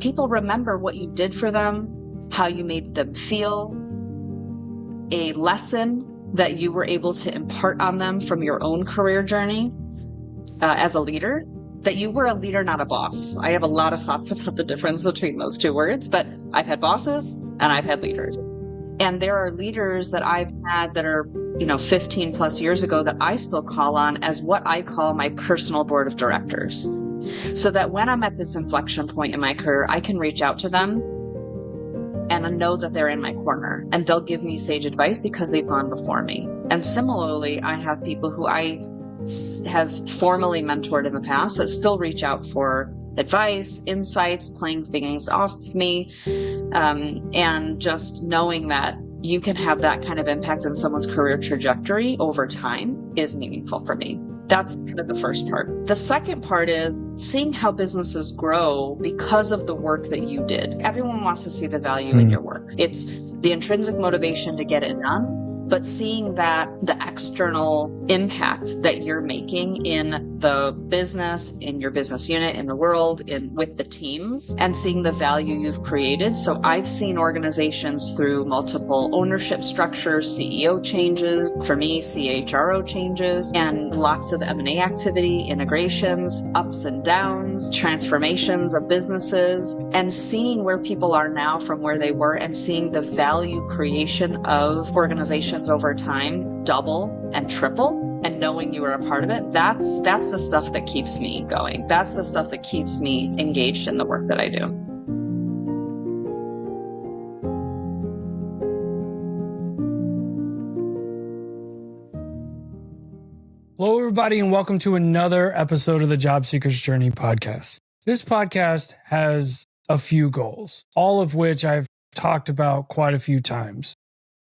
people remember what you did for them, how you made them feel, a lesson that you were able to impart on them from your own career journey as a leader, that you were a leader, not a boss. I have a lot of thoughts about the difference between those two words, but I've had bosses and I've had leaders. And there are leaders that I've had that are, 15 plus years ago that I still call on as what I call my personal board of directors. So that when I'm at this inflection point in my career, I can reach out to them and I know that they're in my corner and they'll give me sage advice because they've gone before me. And similarly, I have people who I have formally mentored in the past that still reach out for advice, insights, playing things off me, and just knowing that you can have that kind of impact on someone's career trajectory over time is meaningful for me. That's kind of the first part. The second part is seeing how businesses grow because of the work that you did. Everyone wants to see the value in your work. It's the intrinsic motivation to get it done, but seeing that the external impact that you're making in the business, in your business unit, in the world, with the teams, and seeing the value you've created. So I've seen organizations through multiple ownership structures, CEO changes, for me, CHRO changes, and lots of M&A activity, integrations, ups and downs, transformations of businesses, and seeing where people are now from where they were and seeing the value creation of organizations over time double and triple, and knowing you were a part of it, that's the stuff that keeps me going. That's the stuff that keeps me engaged in the work that I do. Hello, everybody, and welcome to another episode of the Job Seeker's Journey podcast. This podcast has a few goals, all of which I've talked about quite a few times.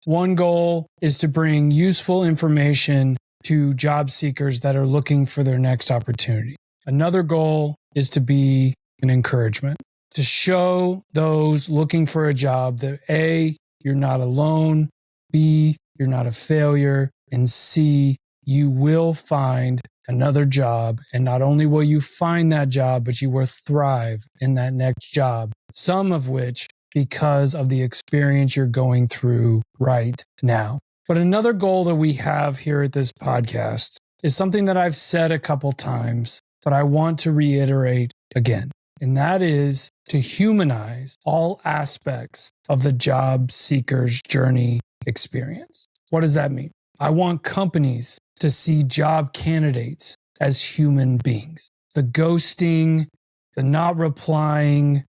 One goal is to bring useful information to job seekers that are looking for their next opportunity. Another goal is to be an encouragement, to show those looking for a job that A, you're not alone, B, you're not a failure, and C, you will find another job. And not only will you find that job, but you will thrive in that next job, some of which because of the experience you're going through right now. But another goal that we have here at this podcast is something that I've said a couple times, but I want to reiterate again. And that is to humanize all aspects of the job seeker's journey experience. What does that mean? I want companies to see job candidates as human beings. The ghosting, the not replying,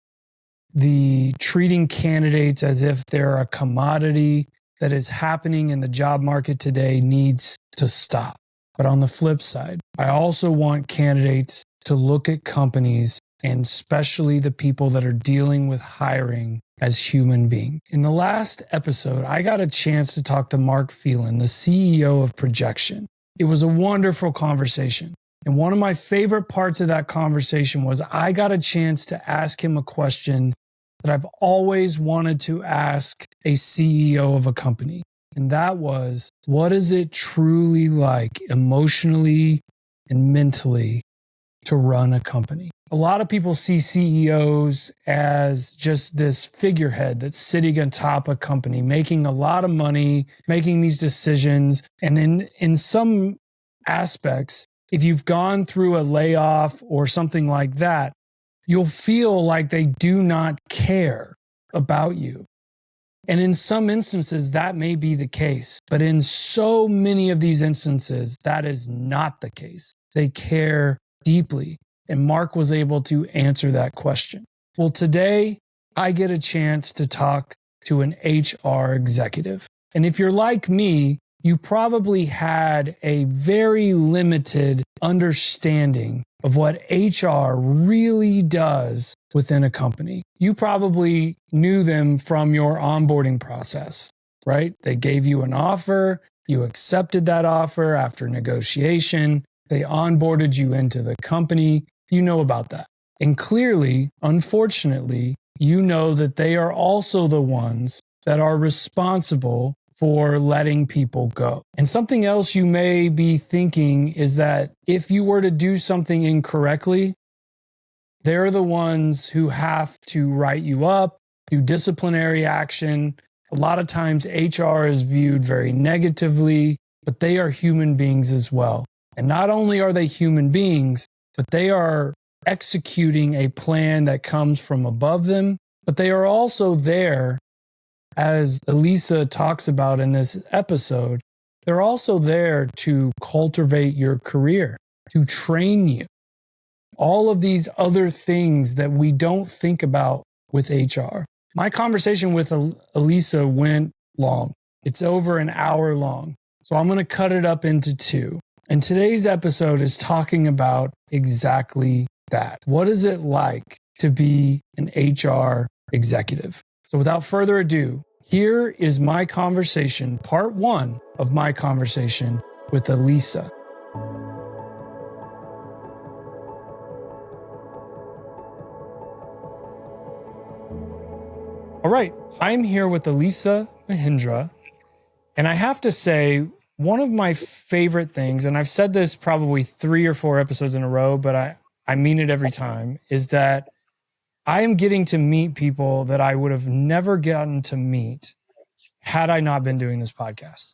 the treating candidates as if they're a commodity that is happening in the job market today needs to stop. But on the flip side, I also want candidates to look at companies, and especially the people that are dealing with hiring, as human beings. In the last episode, I got a chance to talk to Mark Phelan, the CEO of Projection. It was a wonderful conversation. And one of my favorite parts of that conversation was I got a chance to ask him a question that I've always wanted to ask a CEO of a company. And that was, what is it truly like emotionally and mentally to run a company? A lot of people see CEOs as just this figurehead that's sitting on top of a company, making a lot of money, making these decisions. And in some aspects, if you've gone through a layoff or something like that, you'll feel like they do not care about you. And in some instances, that may be the case. But in so many of these instances, that is not the case. They care deeply. And Mark was able to answer that question. Well, today, I get a chance to talk to an HR executive. And if you're like me, you probably had a very limited understanding of what HR really does within a company. You probably knew them from your onboarding process, right? They gave you an offer, you accepted that offer after negotiation, they onboarded you into the company. You know about that. And clearly, unfortunately, you know that they are also the ones that are responsible for letting people go. And something else you may be thinking is that if you were to do something incorrectly, They're the ones who have to write you up, do disciplinary action. A lot of times HR is viewed very negatively, but they are human beings as well. And not only are they human beings, but they are executing a plan that comes from above them, but they are also there, as Elissa talks about in this episode, they're also there to cultivate your career, to train you. All of these other things that we don't think about with HR. My conversation with Elissa went long. It's over an hour long. So I'm going to cut it up into two. And today's episode is talking about exactly that. What is it like to be an HR executive? So without further ado, here is my conversation, part one of my conversation with Elissa. All right, I'm here with Elissa Mahendra, and I have to say, one of my favorite things, and I've said this probably 3 or 4 episodes in a row, but I mean it every time, is that I am getting to meet people that I would have never gotten to meet had I not been doing this podcast.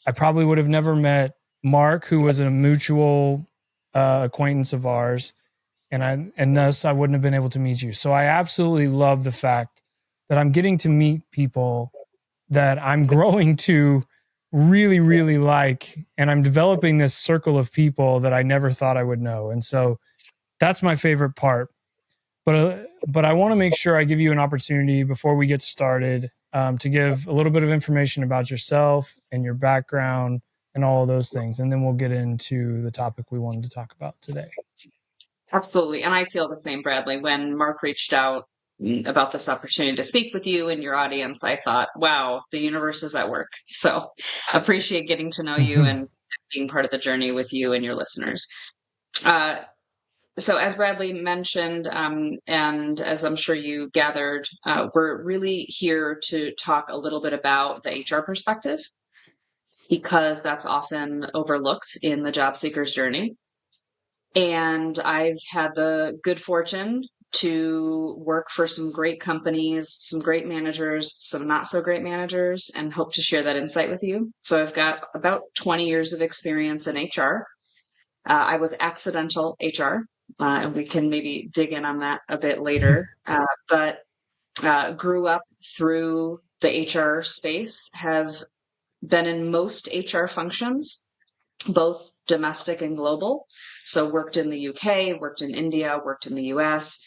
I probably would have never met Mark, who was a mutual acquaintance of ours, and thus I wouldn't have been able to meet you. So I absolutely love the fact that I'm getting to meet people that I'm growing to really, really like, and I'm developing this circle of people that I never thought I would know. And so that's my favorite part. But I want to make sure I give you an opportunity before we get started to give a little bit of information about yourself and your background and all of those things. And then we'll get into the topic we wanted to talk about today. Absolutely. And I feel the same, Bradley. When Mark reached out about this opportunity to speak with you and your audience, I thought, wow, the universe is at work. So appreciate getting to know you and being part of the journey with you and your listeners. So as Bradley mentioned, and as I'm sure you gathered, we're really here to talk a little bit about the HR perspective, because that's often overlooked in the job seeker's journey. And I've had the good fortune to work for some great companies, some great managers, some not so great managers, and hope to share that insight with you. So I've got about 20 years of experience in HR. I was accidental HR, and we can maybe dig in on that a bit later, but grew up through the HR space, have been in most HR functions, both domestic and global. So worked in the UK, worked in India, worked in the US,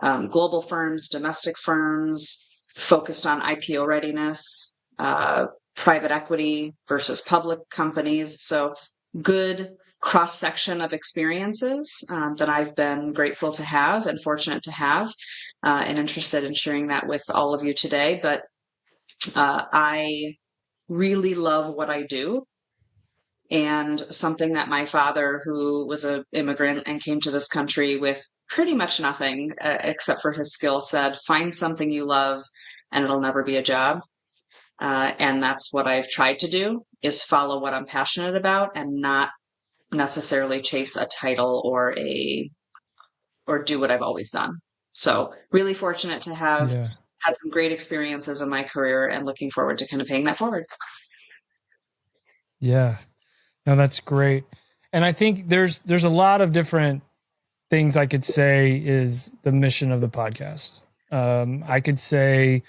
global firms, domestic firms, focused on IPO readiness, private equity versus public companies. So good cross-section of experiences that I've been grateful to have and fortunate to have, and interested in sharing that with all of you today. But I really love what I do. And something that my father, who was an immigrant and came to this country with pretty much nothing except for his skill, said, find something you love and it'll never be a job. And that's what I've tried to do, is follow what I'm passionate about and not necessarily chase a title or do what I've always done. So really fortunate to have had some great experiences in my career and looking forward to kind of paying that forward. Yeah. No, that's great. And I think there's a lot of different things I could say is the mission of the podcast. I could say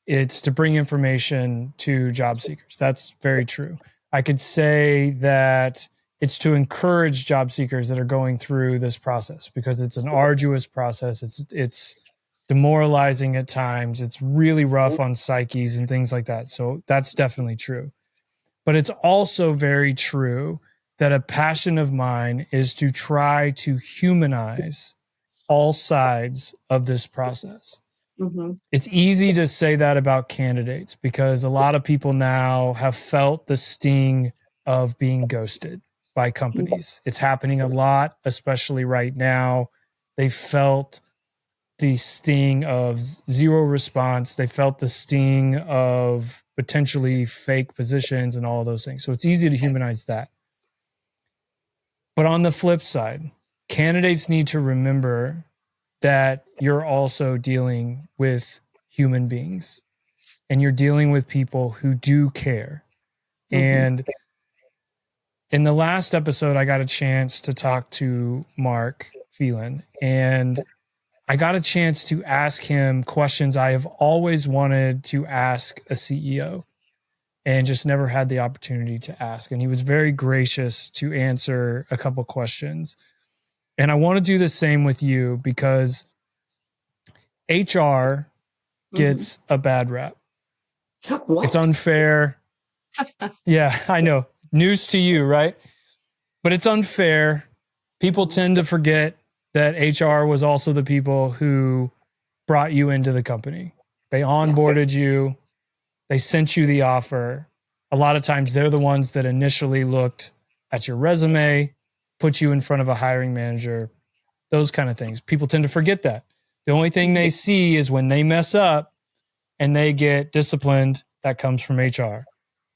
it's to bring information to job seekers. That's very true. I could say that it's to encourage job seekers that are going through this process, because it's an arduous process. It's demoralizing at times. It's really rough on psyches and things like that. So that's definitely true. But it's also very true that a passion of mine is to try to humanize all sides of this process. Mm-hmm. It's easy to say that about candidates, because a lot of people now have felt the sting of being ghosted by companies. It's happening a lot, especially right now. They felt the sting of zero response. They felt the sting of potentially fake positions and all of those things. So it's easy to humanize that. But on the flip side, candidates need to remember that you're also dealing with human beings and you're dealing with people who do care. And in the last episode, I got a chance to talk to Mark Phelan, and I got a chance to ask him questions I have always wanted to ask a CEO and just never had the opportunity to ask. And he was very gracious to answer a couple questions. And I want to do the same with you because HR gets a bad rap. What? It's unfair. Yeah, I know. News to you, right? But it's unfair. People tend to forget that HR was also the people who brought you into the company. They onboarded you. They sent you the offer. A lot of times they're the ones that initially looked at your resume, put you in front of a hiring manager, those kind of things. People tend to forget that. The only thing they see is when they mess up and they get disciplined, that comes from HR.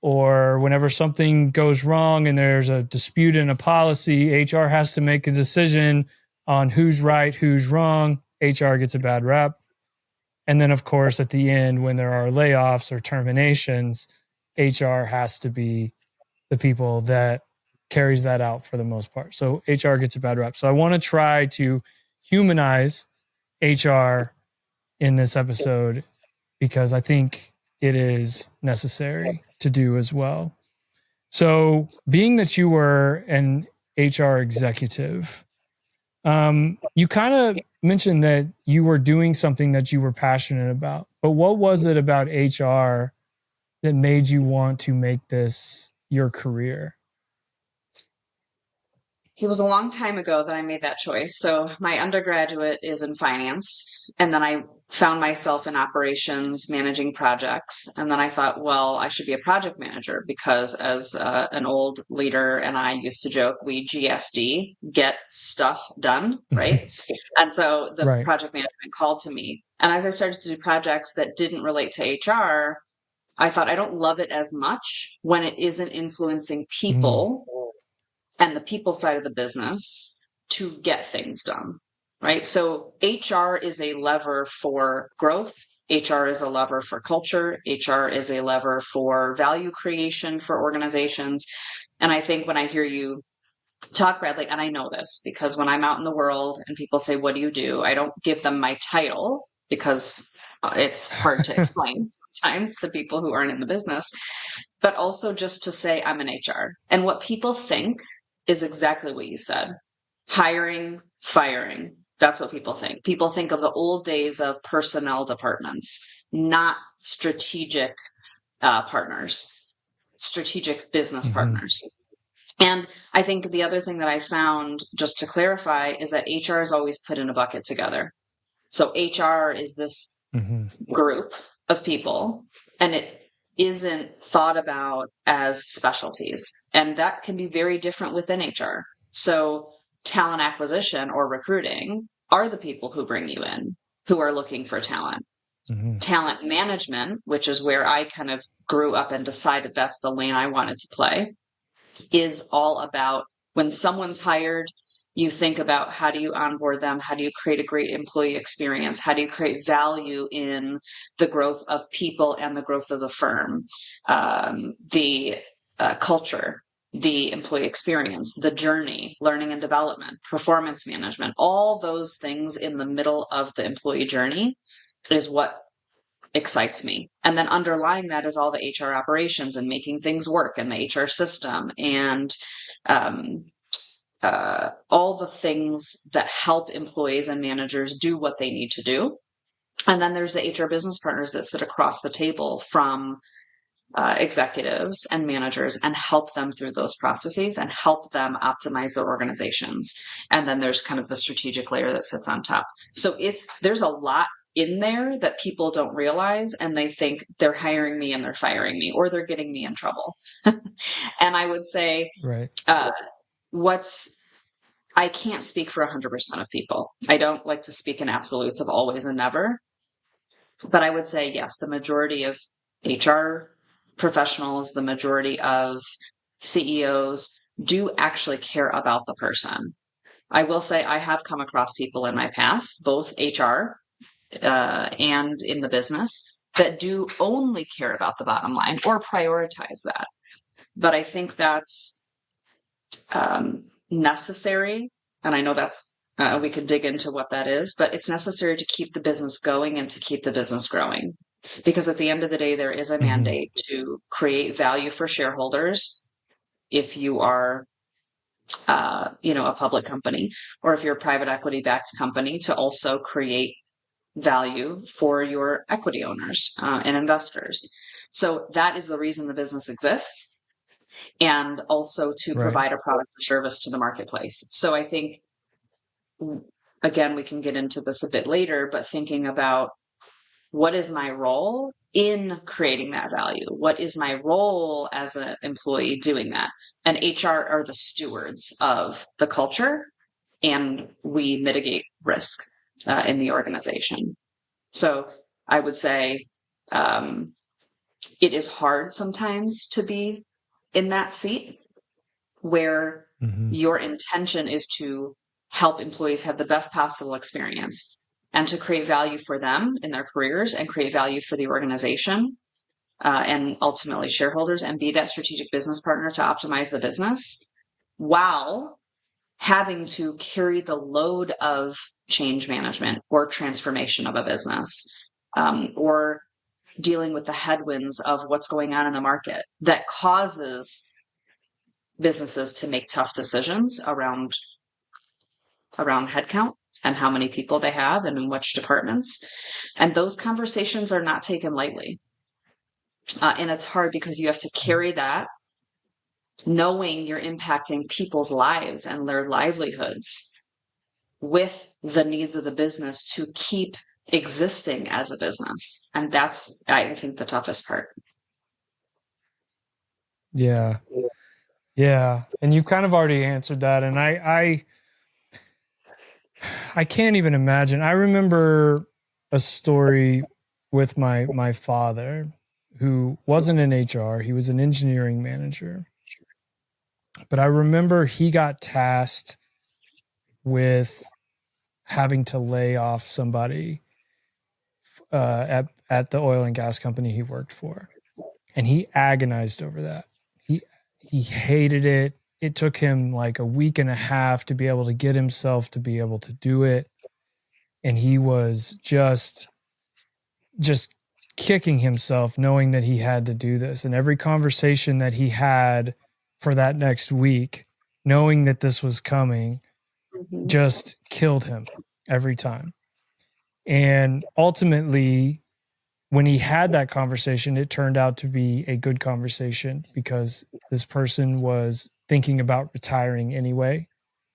Or whenever something goes wrong and there's a dispute in a policy, HR has to make a decision on who's right, who's wrong. HR gets a bad rap. And then, of course, at the end, when there are layoffs or terminations, HR has to be the people that carries that out for the most part. So HR gets a bad rap. So I want to try to humanize HR in this episode because I think it is necessary to do as well. So being that you were an HR executive, you kind of mentioned that you were doing something that you were passionate about, but what was it about HR that made you want to make this your career? It was a long time ago that I made that choice. So my undergraduate is in finance, and then I found myself in operations managing projects. And then I thought, well, I should be a project manager because as an old leader and I used to joke, we GSD, get stuff done, right? And so the Right. project management called to me. And as I started to do projects that didn't relate to HR, I thought I don't love it as much when it isn't influencing people and the people side of the business to get things done, right? So HR is a lever for growth. HR is a lever for culture. HR is a lever for value creation for organizations. And I think when I hear you talk, Bradley, and I know this because when I'm out in the world and people say, what do you do? I don't give them my title because it's hard to explain sometimes to people who aren't in the business, but also just to say I'm an HR. And what people think is exactly what you said. Hiring, firing. That's what people think. People think of the old days of personnel departments, not strategic partners, strategic business partners. And I think the other thing that I found, just to clarify, is that HR is always put in a bucket together. So HR is this group of people, and it isn't thought about as specialties. And that can be very different within HR. So talent acquisition or recruiting are the people who bring you in, who are looking for talent. Talent management, which is where I kind of grew up and decided that's the lane I wanted to play, is all about when someone's hired, you think about how do you onboard them? How do you create a great employee experience? How do you create value in the growth of people and the growth of the firm? The culture, the employee experience, the journey, learning and development, performance management, all those things in the middle of the employee journey is what excites me. And then underlying that is all the HR operations and making things work and the HR system and all the things that help employees and managers do what they need to do. And then there's the HR business partners that sit across the table from executives and managers and help them through those processes and help them optimize their organizations. And then there's kind of the strategic layer that sits on top. So there's a lot in there that people don't realize, and they think they're hiring me and they're firing me or they're getting me in trouble. And I would say, Right. I can't speak for 100% of people. I don't like to speak in absolutes of always and never. But I would say, yes, the majority of HR professionals, the majority of CEOs do actually care about the person. I will say I have come across people in my past, both HR and in the business, that do only care about the bottom line or prioritize that. But I think that's necessary. And I know that's, we could dig into what that is, but it's necessary to keep the business going and to keep the business growing. Because at the end of the day, there is a mandate to create value for shareholders if you are a public company, or if you're a private equity backed company, to also create value for your equity owners and investors. So that is the reason the business exists, and also to provide a product or service to the marketplace. So I think, again, we can get into this a bit later, but thinking about what is my role in creating that value? What is my role as an employee doing that? And HR are the stewards of the culture, and we mitigate risk in the organization. So I would say it is hard sometimes to be in that seat where your intention is to help employees have the best possible experience and to create value for them in their careers and create value for the organization and ultimately shareholders, and be that strategic business partner to optimize the business while having to carry the load of change management or transformation of a business, or dealing with the headwinds of what's going on in the market that causes businesses to make tough decisions around headcount and how many people they have and in which departments. And those conversations are not taken lightly. And it's hard because you have to carry that, knowing you're impacting people's lives and their livelihoods with the needs of the business to keep existing as a business. And that's, I think, the toughest part. Yeah. Yeah. And you kind of already answered that. And I can't even imagine. I remember a story with my father, who wasn't in HR. He was an engineering manager. But I remember he got tasked with having to lay off somebody at the oil and gas company he worked for. And he agonized over that. He hated it. It took him like a week and a half to be able to get himself to be able to do it. And he was just kicking himself knowing that he had to do this. And every conversation that he had for that next week, knowing that this was coming, just killed him every time. And ultimately, when he had that conversation, it turned out to be a good conversation because this person was thinking about retiring anyway.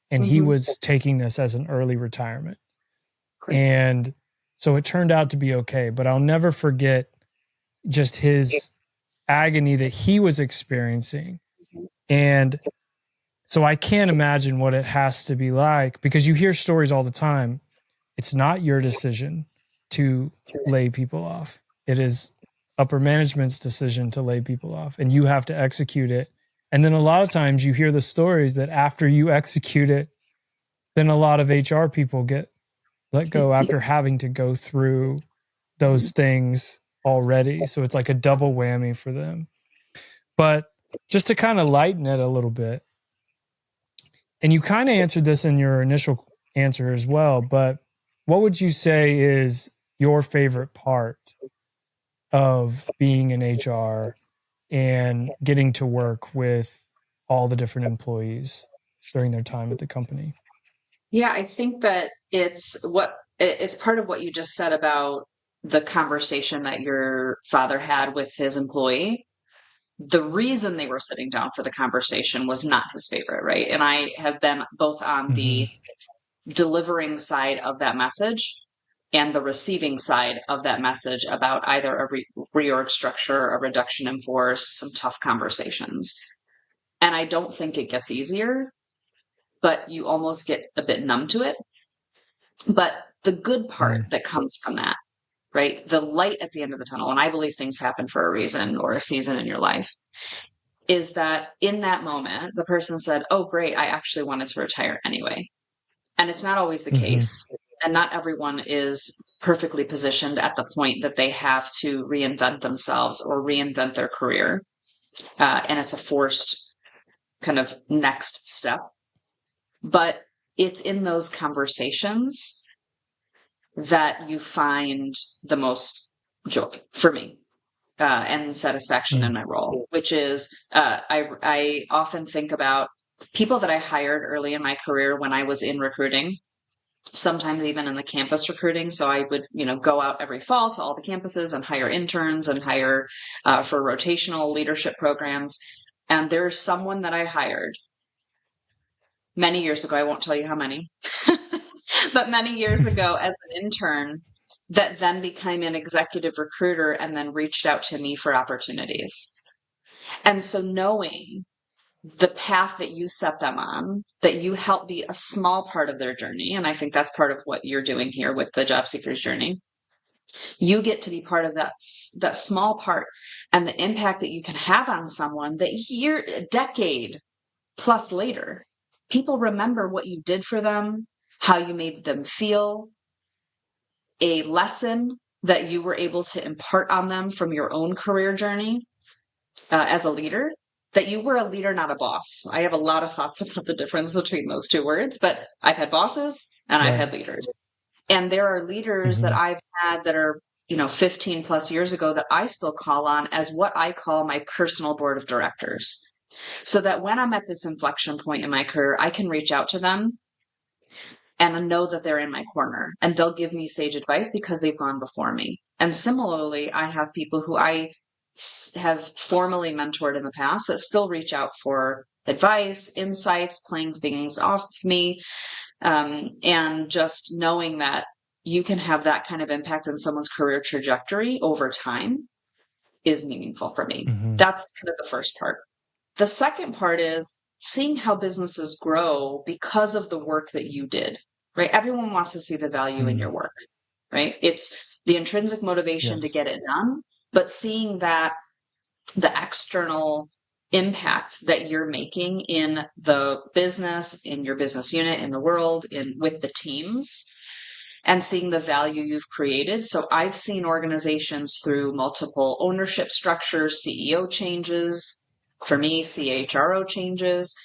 And he was taking this as an early retirement. Great. And so it turned out to be okay. But I'll never forget just his agony that he was experiencing. And so I can't imagine what it has to be like, because you hear stories all the time. It's not your decision to lay people off. It is upper management's decision to lay people off, and you have to execute it. And then a lot of times you hear the stories that after you execute it, then a lot of HR people get let go after having to go through those things already. So it's like a double whammy for them. But just to kind of lighten it a little bit, and you kind of answered this in your initial answer as well, but what would you say is your favorite part of being in HR and getting to work with all the different employees during their time at the company? Yeah, I think that it's part of what you just said about the conversation that your father had with his employee. The reason they were sitting down for the conversation was not his favorite, right? And I have been both on the delivering side of that message and the receiving side of that message about either a reorg structure, a reduction in force, some tough conversations. And I don't think it gets easier, but you almost get a bit numb to it. But the good part that comes from that, right? The light at the end of the tunnel, and I believe things happen for a reason or a season in your life, is that in that moment, the person said, "Oh, great, I actually wanted to retire anyway." And it's not always the case. And not everyone is perfectly positioned at the point that they have to reinvent themselves or reinvent their career. And it's a forced kind of next step. But it's in those conversations that you find the most joy for me. And satisfaction in my role, which is I often think about people that I hired early in my career when I was in recruiting, sometimes even in the campus recruiting. So I would, go out every fall to all the campuses and hire interns and hire for rotational leadership programs. And there's someone that I hired many years ago. I won't tell you how many, but many years ago as an intern that then became an executive recruiter and then reached out to me for opportunities. And so knowing the path that you set them on, that you help be a small part of their journey, and I think that's part of what you're doing here with the job seeker's journey, you get to be part of that small part, and the impact that you can have on someone that decade plus later, people remember what you did for them, how you made them feel, a lesson that you were able to impart on them from your own career journey as a leader, that you were a leader, not a boss. I have a lot of thoughts about the difference between those two words, but I've had bosses and I've had leaders. And there are leaders that I've had that are, 15 plus years ago that I still call on as what I call my personal board of directors. So that when I'm at this inflection point in my career, I can reach out to them and I know that they're in my corner and they'll give me sage advice because they've gone before me. And similarly, I have people who I have formally mentored in the past that still reach out for advice, insights, playing things off me. And just knowing that you can have that kind of impact in someone's career trajectory over time is meaningful for me. That's kind of the first part. The second part is seeing how businesses grow because of the work that you did, right? Everyone wants to see the value in your work, right? It's the intrinsic motivation to get it done, but seeing that the external impact that you're making in the business, in your business unit, in the world, with the teams, and seeing the value you've created. So I've seen organizations through multiple ownership structures, CEO changes, for me, CHRO changes,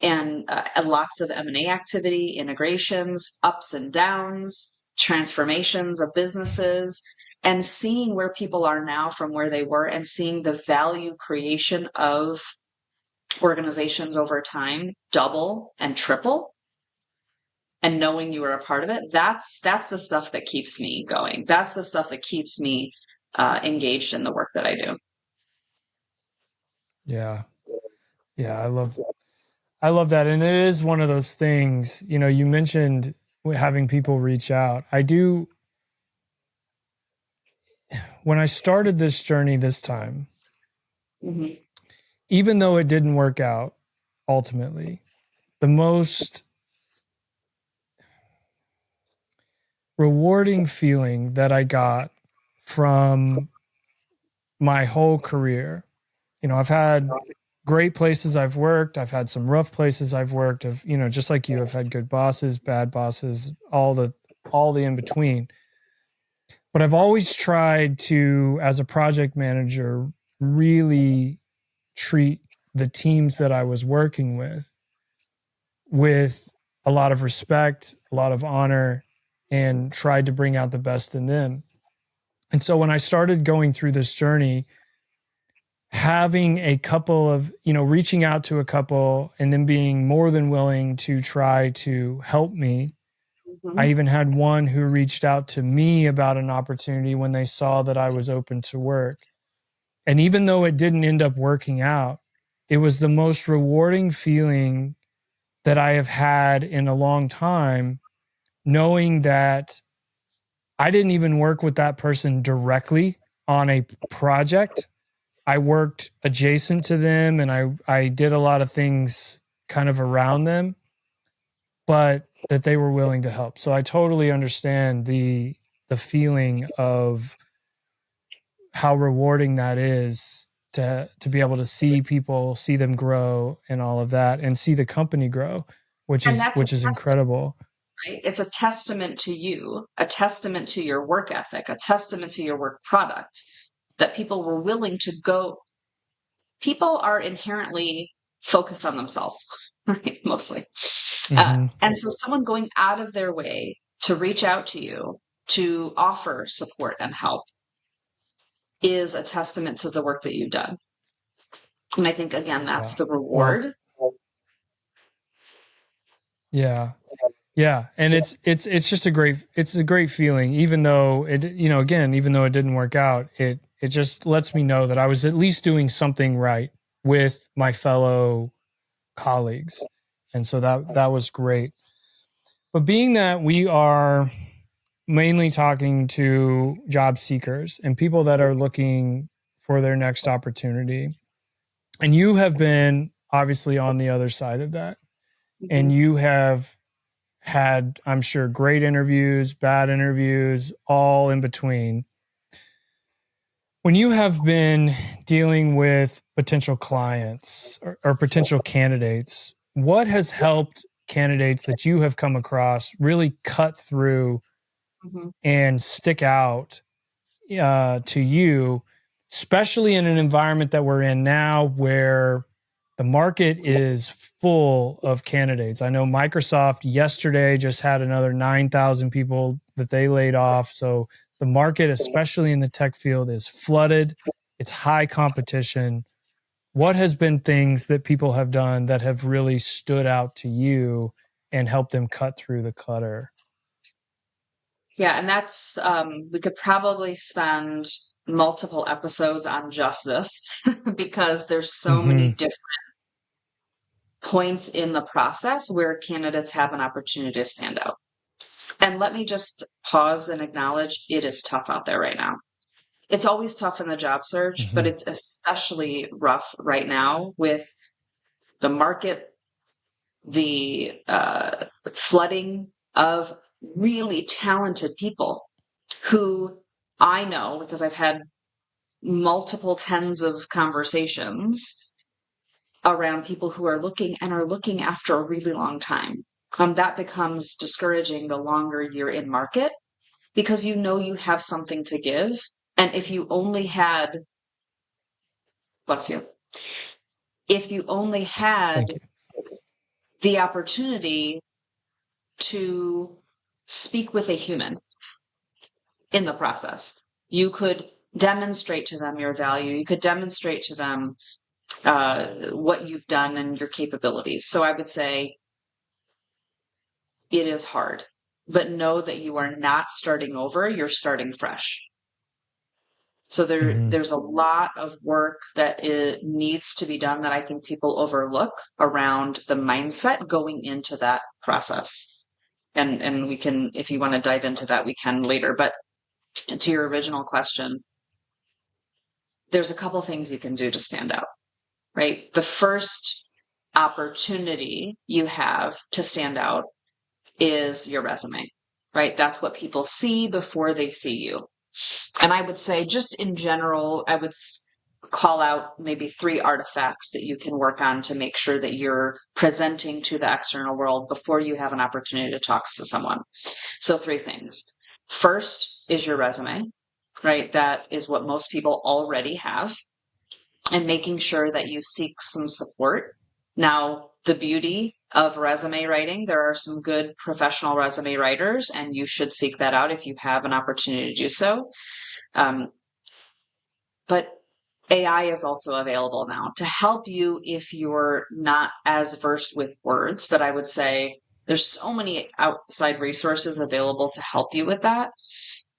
and lots of M&A activity, integrations, ups and downs, transformations of businesses, and seeing where people are now from where they were and seeing the value creation of organizations over time double and triple, and knowing you were a part of it, that's the stuff that keeps me going. That's the stuff that keeps me engaged in the work that I do. Yeah. I love that. And it is one of those things, you mentioned having people reach out. When I started this journey this time, even though it didn't work out ultimately, the most rewarding feeling that I got from my whole career, I've had great places I've worked. I've had some rough places I've worked. Just like you, I've had good bosses, bad bosses, all the in between. But I've always tried to, as a project manager, really treat the teams that I was working with a lot of respect, a lot of honor, and tried to bring out the best in them. And so when I started going through this journey, having a couple of, reaching out to a couple and then being more than willing to try to help me. I even had one who reached out to me about an opportunity when they saw that I was open to work. And even though it didn't end up working out, it was the most rewarding feeling that I have had in a long time, knowing that I didn't even work with that person directly on a project. I worked adjacent to them and I did a lot of things kind of around them, but that they were willing to help. So I totally understand the feeling of how rewarding that is to be able to see people, see them grow and all of that, and see the company grow, which is incredible. right? It's a testament to you, a testament to your work ethic, a testament to your work product that people were willing to go. People are inherently focused on themselves, right? Mostly. And so someone going out of their way to reach out to you, to offer support and help, is a testament to the work that you've done. And I think, again, that's the reward. Yeah. Yeah. And it's just a great feeling, even though it, even though it didn't work out, it just lets me know that I was at least doing something right with my fellow colleagues. And so that was great. But being that we are mainly talking to job seekers and people that are looking for their next opportunity, and you have been obviously on the other side of that, and you have had, I'm sure, great interviews, bad interviews, all in between. When you have been dealing with potential clients or potential candidates, what has helped candidates that you have come across really cut through and stick out to you, especially in an environment that we're in now where the market is full of candidates? I know Microsoft yesterday just had another 9,000 people that they laid off. So the market, especially in the tech field, is flooded. It's high competition. What has been things that people have done that have really stood out to you and helped them cut through the clutter? Yeah, and that's we could probably spend multiple episodes on just this because there's so many different points in the process where candidates have an opportunity to stand out. And let me just pause and acknowledge it is tough out there right now. It's always tough in the job search, but it's especially rough right now with the market, the flooding of really talented people who I know, because I've had multiple tens of conversations around people who are looking and are looking after a really long time. That becomes discouraging the longer you're in market because you know you have something to give. And if you only had, bless you, if you only had the opportunity to speak with a human in the process, you could demonstrate to them your value. You could demonstrate to them what you've done and your capabilities. So I would say it is hard, but know that you are not starting over, you're starting fresh. So there's a lot of work that it needs to be done that I think people overlook around the mindset going into that process. And we can, if you want to dive into that, we can later. But to your original question, there's a couple things you can do to stand out, right? The first opportunity you have to stand out is your resume, right? That's what people see before they see you. And I would say, just in general, I would call out maybe 3 artifacts that you can work on to make sure that you're presenting to the external world before you have an opportunity to talk to someone. So 3 things. First is your resume, right? That is what most people already have. And making sure that you seek some support. Now, the beauty of resume writing, there are some good professional resume writers, and you should seek that out if you have an opportunity to do so. But AI is also available now to help you if you're not as versed with words. But I would say there's so many outside resources available to help you with that.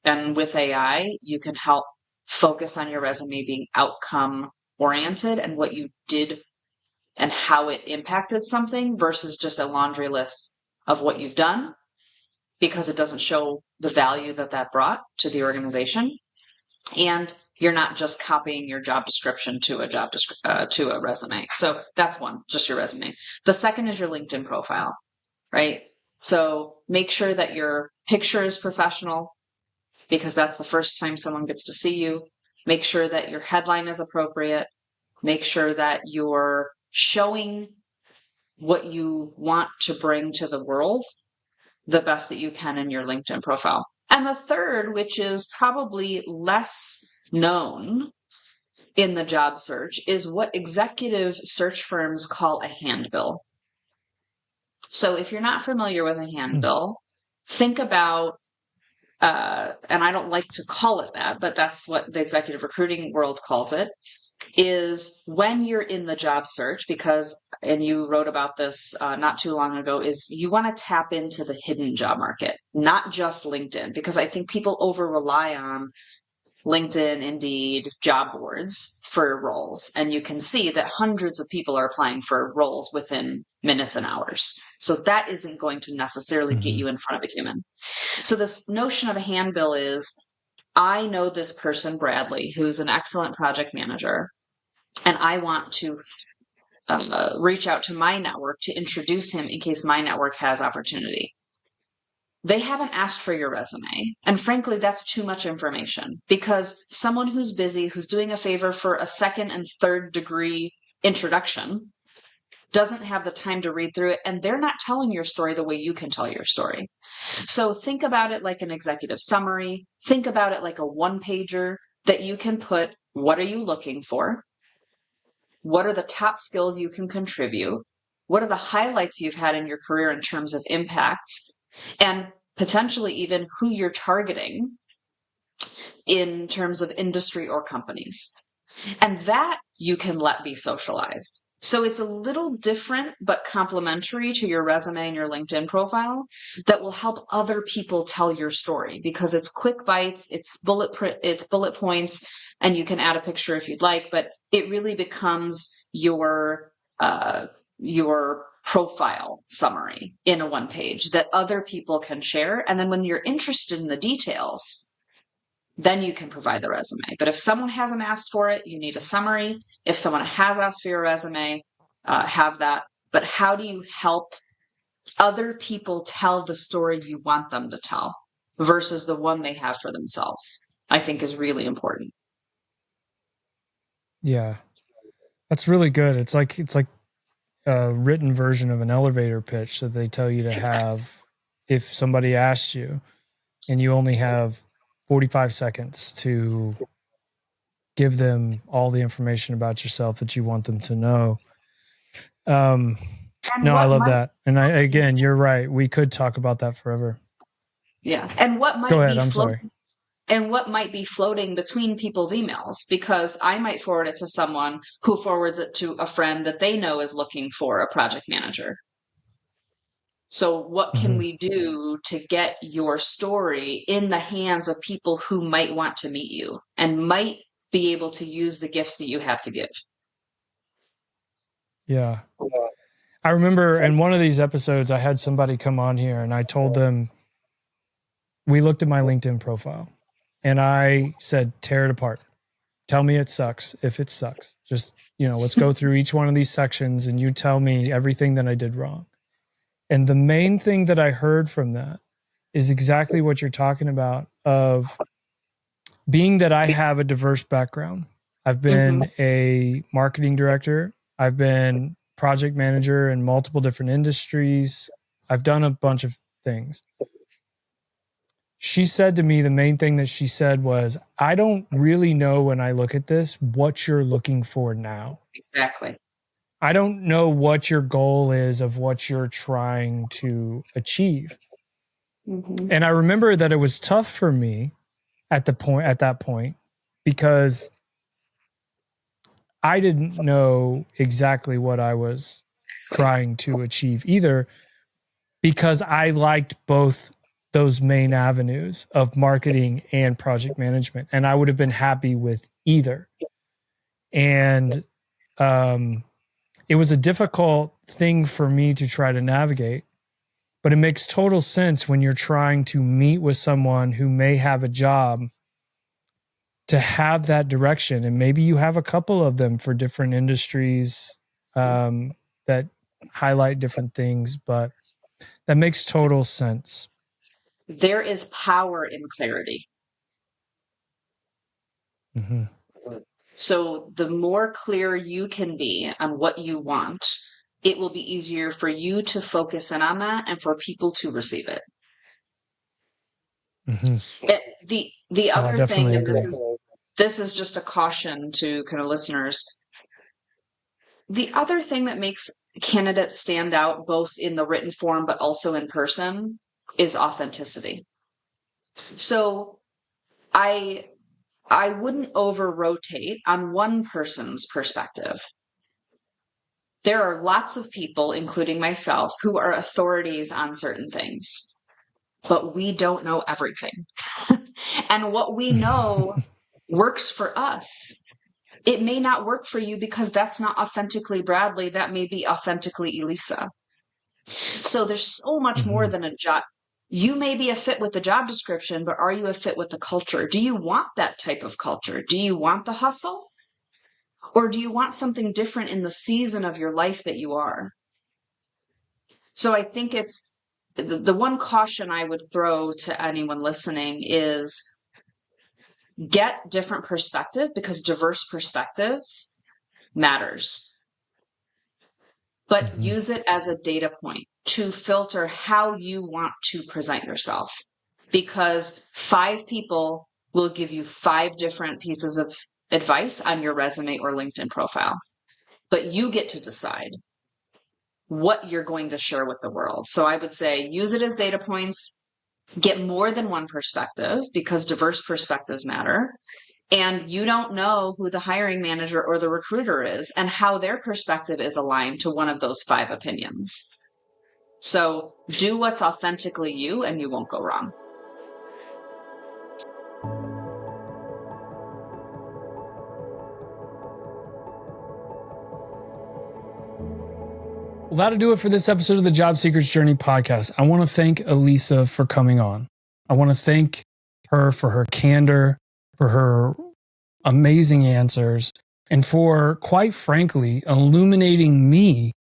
And with AI, you can help focus on your resume being outcome oriented and what you did and how it impacted something versus just a laundry list of what you've done, because it doesn't show the value that that brought to the organization. And you're not just copying your job description to a resume. So that's one, just your resume. The second is your LinkedIn profile, right? So make sure that your picture is professional, because that's the first time someone gets to see you. Make sure that your headline is appropriate. Make sure that you're showing what you want to bring to the world the best that you can in your LinkedIn profile. And the third, which is probably less known in the job search, is what executive search firms call a handbill. So if you're not familiar with a handbill, think about, and I don't like to call it that, but that's what the executive recruiting world calls it, is when you're in the job search, because, and you wrote about this not too long ago, is you want to tap into the hidden job market, not just LinkedIn, because I think people over rely on LinkedIn, Indeed, job boards for roles. And you can see that hundreds of people are applying for roles within minutes and hours. So that isn't going to necessarily get you in front of a human. So this notion of a handbill is, I know this person, Bradley, who's an excellent project manager, and I want to reach out to my network to introduce him in case my network has opportunity. They haven't asked for your resume. And frankly, that's too much information, because someone who's busy, who's doing a favor for a second and third degree introduction, doesn't have the time to read through it, and they're not telling your story the way you can tell your story. So think about it like an executive summary. Think about it like a one-pager that you can put, what are you looking for? What are the top skills you can contribute? What are the highlights you've had in your career in terms of impact? And potentially even who you're targeting in terms of industry or companies. And that you can let be socialized. So it's a little different, but complementary to your resume and your LinkedIn profile that will help other people tell your story, because it's quick bites, it's bullet points, and you can add a picture if you'd like, but it really becomes your profile summary in a one page that other people can share. And then when you're interested in the details, then you can provide the resume. But if someone hasn't asked for it, you need a summary. If someone has asked for your resume, have that. But how do you help other people tell the story you want them to tell versus the one they have for themselves, I think is really important. Yeah. That's really good. It's like a written version of an elevator pitch that they tell you to have if somebody asks you, and you only have 45 seconds to give them all the information about yourself that you want them to know. No, I love that. And again, you're right. We could talk about that forever. Yeah. And what might Go ahead. be I'm sorry. And what might be floating between people's emails, because I might forward it to someone who forwards it to a friend that they know is looking for a project manager. So what can we do to get your story in the hands of people who might want to meet you and might be able to use the gifts that you have to give? Yeah. I remember in one of these episodes, I had somebody come on here and I told them, we looked at my LinkedIn profile and I said, tear it apart. Tell me it sucks if it sucks. Just, let's go through each one of these sections and you tell me everything that I did wrong. And the main thing that I heard from that is exactly what you're talking about, of being that I have a diverse background. I've been a marketing director. I've been project manager in multiple different industries. I've done a bunch of things. She said to me, the main thing that she said was, I don't really know when I look at this what you're looking for now. Exactly. I don't know what your goal is of what you're trying to achieve. And I remember that it was tough for me at that point, because I didn't know exactly what I was trying to achieve either, because I liked both those main avenues of marketing and project management, and I would have been happy with either. And it was a difficult thing for me to try to navigate, but it makes total sense when you're trying to meet with someone who may have a job to have that direction. And maybe you have a couple of them for different industries that highlight different things, but that makes total sense. There is power in clarity. So the more clear you can be on what you want, it will be easier for you to focus in on that and for people to receive it. The other thing, and this is just a caution to kind of listeners. The other thing that makes candidates stand out both in the written form but also in person is authenticity. So I wouldn't over-rotate on one person's perspective. There are lots of people, including myself, who are authorities on certain things, but we don't know everything. And what we know works for us. It may not work for you because that's not authentically Bradley. That may be authentically Elissa. So there's so much more than a job. You may be a fit with the job description, but are you a fit with the culture? Do you want that type of culture? Do you want the hustle? Or do you want something different in the season of your life that you are? So I think it's the one caution I would throw to anyone listening is get different perspective, because diverse perspectives matters. But use it as a data point to filter how you want to present yourself, because 5 people will give you 5 different pieces of advice on your resume or LinkedIn profile. But you get to decide what you're going to share with the world. So I would say use it as data points, get more than one perspective because diverse perspectives matter. And you don't know who the hiring manager or the recruiter is and how their perspective is aligned to one of those 5 opinions. So do what's authentically you and you won't go wrong. Well, that'll do it for this episode of the Job Seekers Journey podcast. I want to thank Elissa for coming on. I want to thank her for her candor, for her amazing answers, and for, quite frankly, illuminating me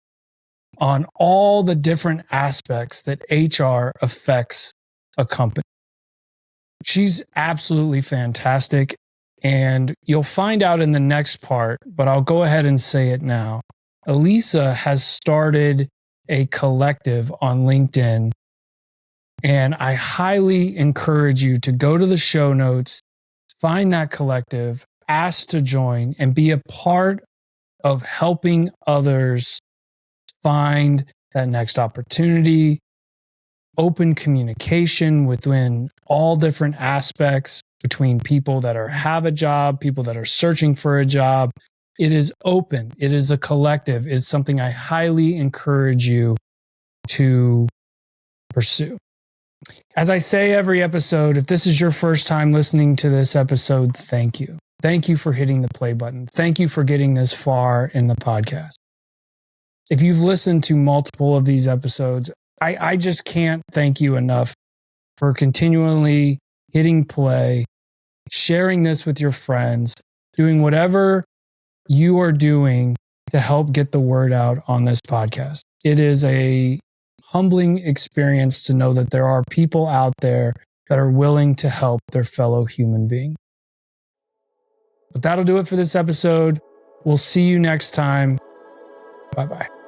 on all the different aspects that HR affects a company. She's absolutely fantastic, and you'll find out in the next part, but I'll go ahead and say it now. Elissa has started a collective on LinkedIn, and I highly encourage you to go to the show notes, find that collective, ask to join, and be a part of helping others find that next opportunity, open communication within all different aspects between people that have a job, people that are searching for a job. It is open. It is a collective. It's something I highly encourage you to pursue. As I say every episode, if this is your first time listening to this episode, thank you. Thank you for hitting the play button. Thank you for getting this far in the podcast. If you've listened to multiple of these episodes, I just can't thank you enough for continually hitting play, sharing this with your friends, doing whatever you are doing to help get the word out on this podcast. It is a humbling experience to know that there are people out there that are willing to help their fellow human being. But that'll do it for this episode. We'll see you next time. Bye-bye.